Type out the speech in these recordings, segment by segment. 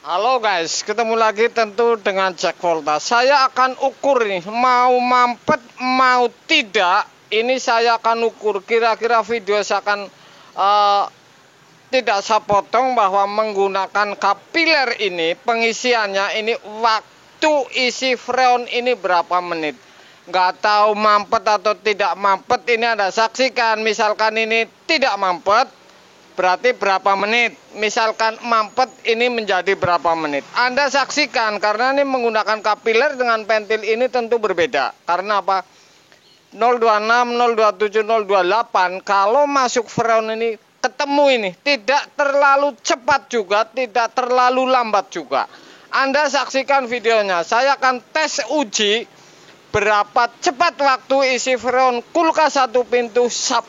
Halo guys, ketemu lagi tentu dengan Jack Volta. Saya akan ukur ini, mau mampet mau tidak. Ini saya akan ukur, kira-kira video saya akan tidak saya potong bahwa menggunakan kapiler ini, pengisiannya ini waktu isi freon ini berapa menit. Nggak tahu mampet atau tidak mampet, ini Anda saksikan. Misalkan ini tidak mampet, berarti berapa menit. Misalkan mampet, ini menjadi berapa menit. Anda saksikan, karena ini menggunakan kapiler dengan pentil ini tentu berbeda. Karena apa? 026, 027, 028 kalau masuk freon ini ketemu ini, tidak terlalu cepat juga, tidak terlalu lambat juga. Anda saksikan videonya. Saya akan tes uji berapa cepat waktu isi freon kulkas satu pintu SAP.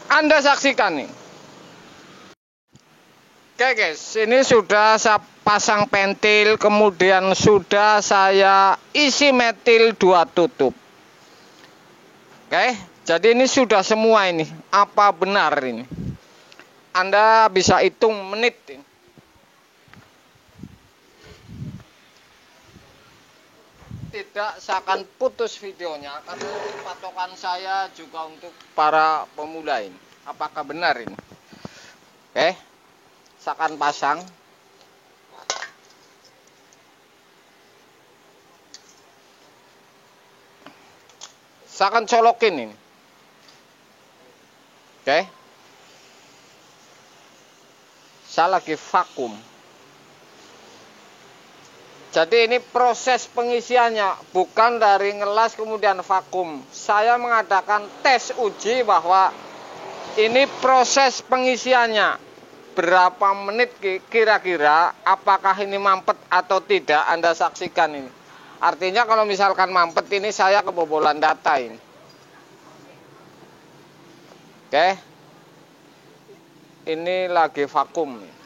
Anda saksikan nih. Oke guys, ini sudah saya pasang pentil, kemudian sudah saya isi metil 2 tutup. Oke, jadi ini sudah semua ini. Apa benar ini? Anda bisa hitung menit ini. Tidak, saya akan putus videonya karena patokan saya juga untuk para pemula ini. Apakah benar ini? Oke, saya akan pasang. Saya akan colokin ini. Oke. Saya lagi vakum. Jadi ini proses pengisiannya, bukan dari ngelas kemudian vakum. Saya mengadakan tes uji bahwa ini proses pengisiannya. Berapa menit kira-kira, apakah ini mampet atau tidak, Anda saksikan ini. Artinya kalau misalkan mampet ini saya kebobolan data ini. Oke. Ini lagi vakum.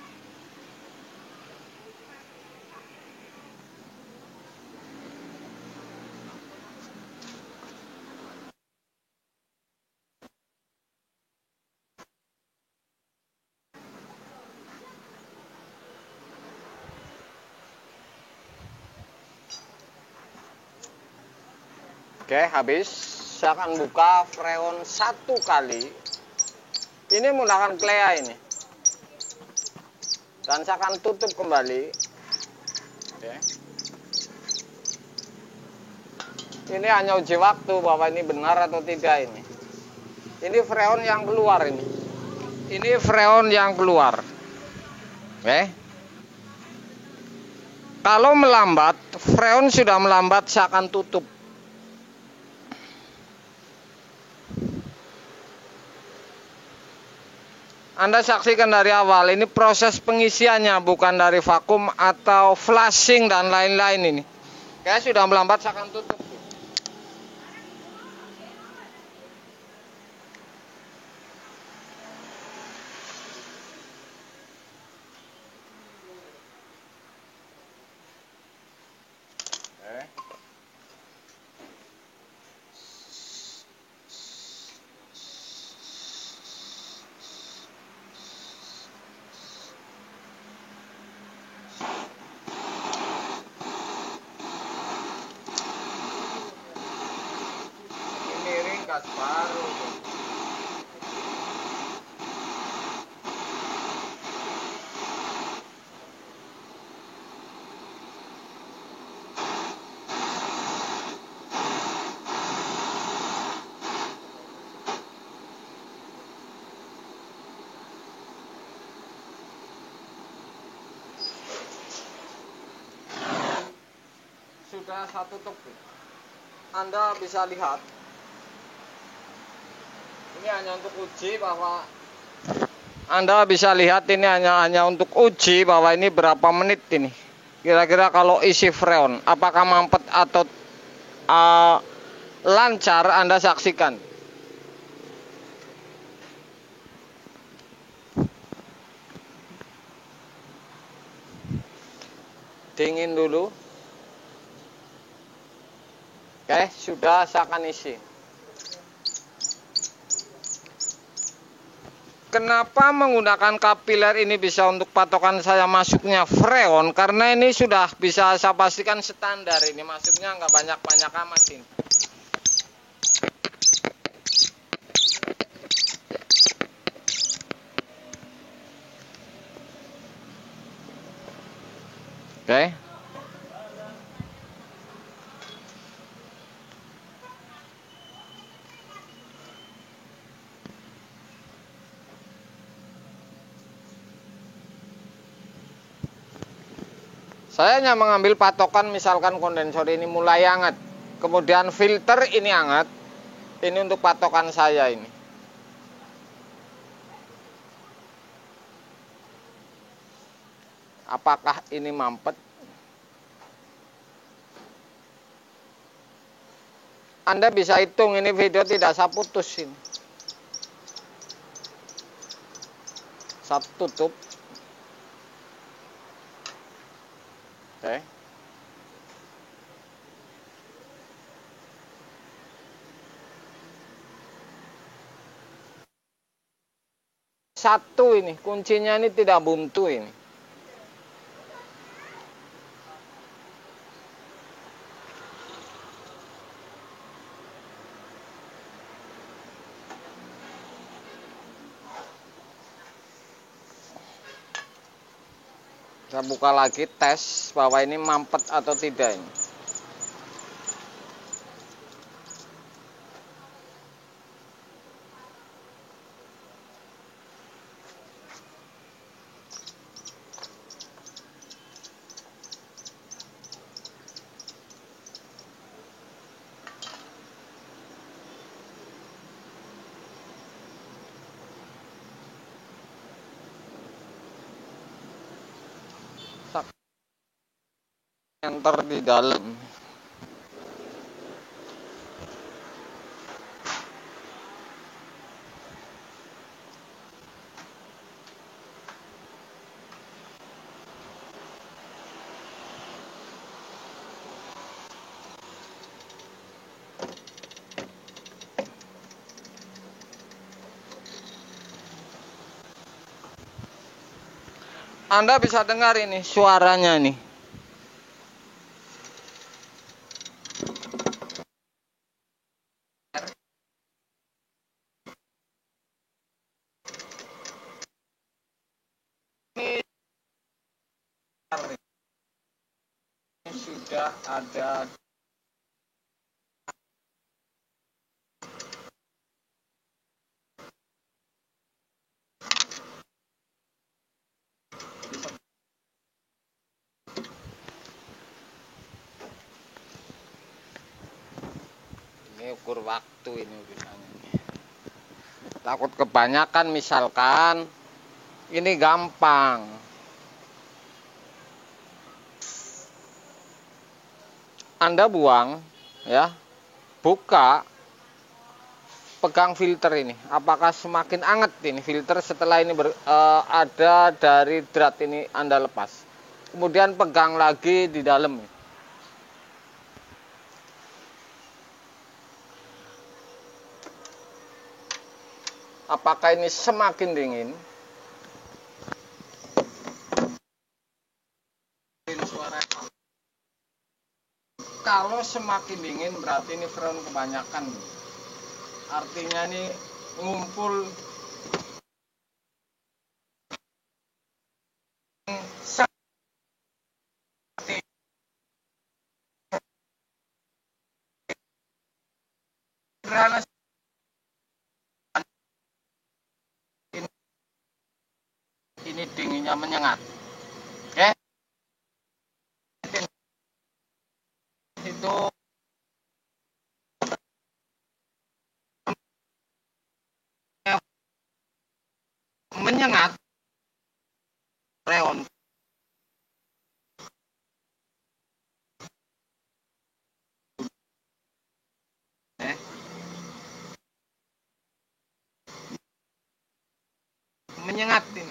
Oke, habis. Saya akan buka freon 1 kali. Ini menggunakan Clea ini. Dan saya akan tutup kembali. Oke. Ini hanya uji waktu bahwa ini benar atau tidak ini. Ini freon yang keluar ini. Ini freon yang keluar. Oke. Kalau melambat, freon sudah melambat, saya akan tutup. Anda saksikan dari awal, ini proses pengisiannya, bukan dari vakum atau flashing dan lain-lain ini. Kayak sudah melambat, saya akan tutup. Gas baru. Sudah saya tutup. Anda bisa lihat. Ini hanya untuk uji bahwa Anda bisa lihat ini hanya untuk uji bahwa ini berapa menit ini. Kira-kira kalau isi freon, apakah mampet atau lancar, Anda saksikan. Dingin dulu. Oke, sudah saya akan isi. Kenapa menggunakan kapiler ini bisa untuk patokan saya masuknya freon? Karena ini sudah bisa saya pastikan standar, ini masuknya nggak banyak-banyak amat ini. Oke. Saya hanya mengambil patokan misalkan kondensor ini mulai hangat, kemudian filter ini hangat, ini untuk patokan saya ini. Apakah ini mampet? Anda bisa hitung, ini video tidak saya putus ini. Saya tutup. Oke. Satu ini, kuncinya ini tidak buntu ini. Saya buka lagi tes bahwa ini mampet atau tidak ini. Enter di dalam. Anda bisa dengar ini suaranya nih. Ini sudah ada ini ukur waktu ini biasanya. Takut kebanyakan misalkan ini gampang. Anda buang ya, buka, pegang filter ini. Apakah semakin hangat ini filter setelah ini ada dari drat ini Anda lepas. Kemudian pegang lagi di dalam. Apakah ini semakin dingin? Kalau semakin dingin berarti ini freon kebanyakan. Artinya ini ngumpul ini dinginnya menyengat. Oke. Itu menyengat freon. Menyengat ini.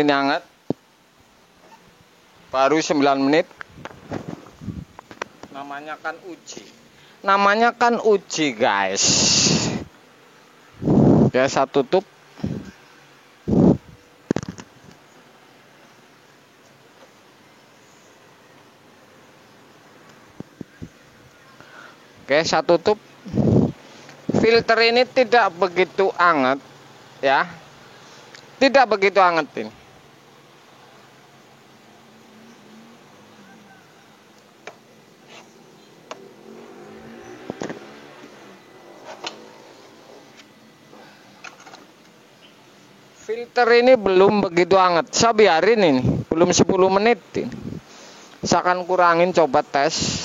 ini hangat. Baru 9 menit. Namanya kan uji guys. Ya, saya tutup. Oke, saya tutup. Filter ini tidak begitu hangat ya. Tidak begitu hangat ini. Filter ini belum begitu hangat. Saya biarin ini, belum 10 menit ini. Saya akan kurangin, coba tes.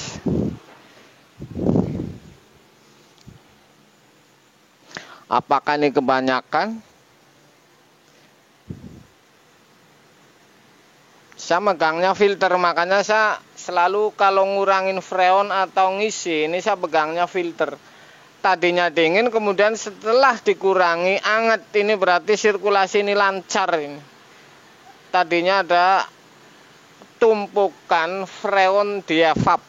Apakah ini kebanyakan? Saya megangnya filter, makanya saya selalu kalau ngurangin freon atau ngisi, ini saya pegangnya filter. Tadinya dingin, kemudian setelah dikurangi anget, ini berarti sirkulasi ini lancar ini. Tadinya ada tumpukan freon di evap.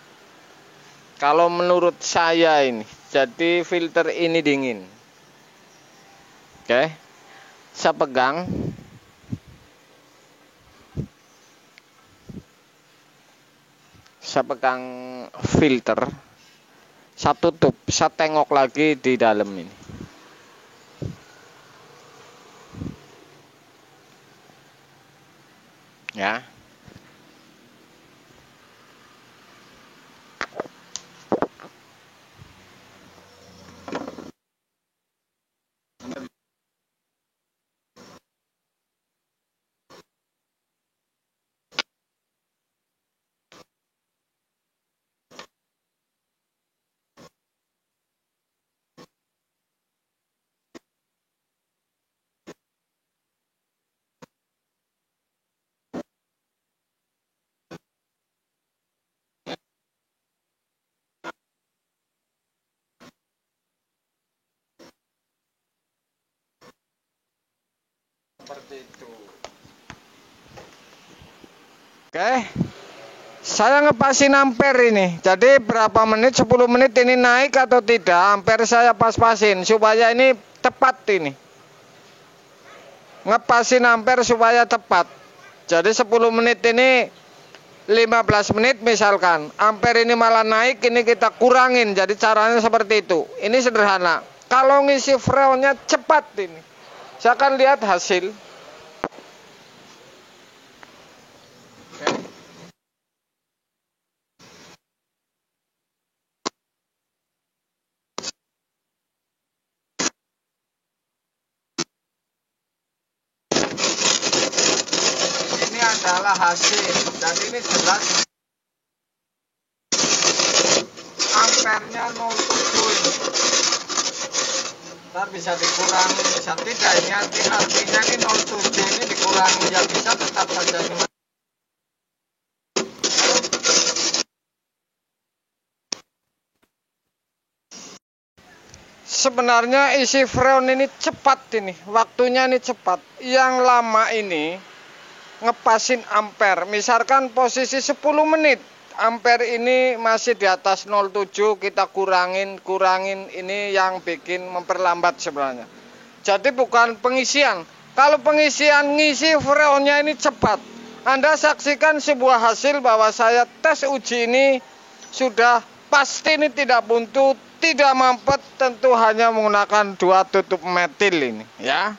Kalau menurut saya ini, jadi filter ini dingin. Oke, saya pegang. Saya pegang filter. Saya tutup, saya tengok lagi di dalam ini. Ya. Seperti itu. Oke. Saya ngepasin ampere ini. Jadi berapa menit, 10 menit ini naik atau tidak, ampere saya pas-pasin supaya ini tepat ini. Ngepasin ampere supaya tepat. Jadi 10 menit ini 15 menit misalkan. Ampere ini malah naik, ini kita kurangin. Jadi caranya seperti itu. Ini sederhana. Kalau ngisi freonnya cepat ini. Saya akan lihat hasil. Ini adalah hasil. Jadi ini jelas ampernya 0,7 ini. Ntar bisa dikurangi, bisa tidak. Ini artinya ini 0,7 ini dikurangi, ya bisa tetap saja. Sebenarnya isi freon ini cepat ini, waktunya ini cepat. Yang lama ini ngepasin ampere, misalkan posisi 10 menit, ampere ini masih di atas 0,7, kita kurangin, ini yang bikin memperlambat sebenarnya. Jadi bukan pengisian. Kalau pengisian ngisi freonnya ini cepat. Anda saksikan sebuah hasil bahwa saya tes uji ini sudah pasti ini tidak buntu, tidak mampet, tentu hanya menggunakan 2 tutup metil ini ya.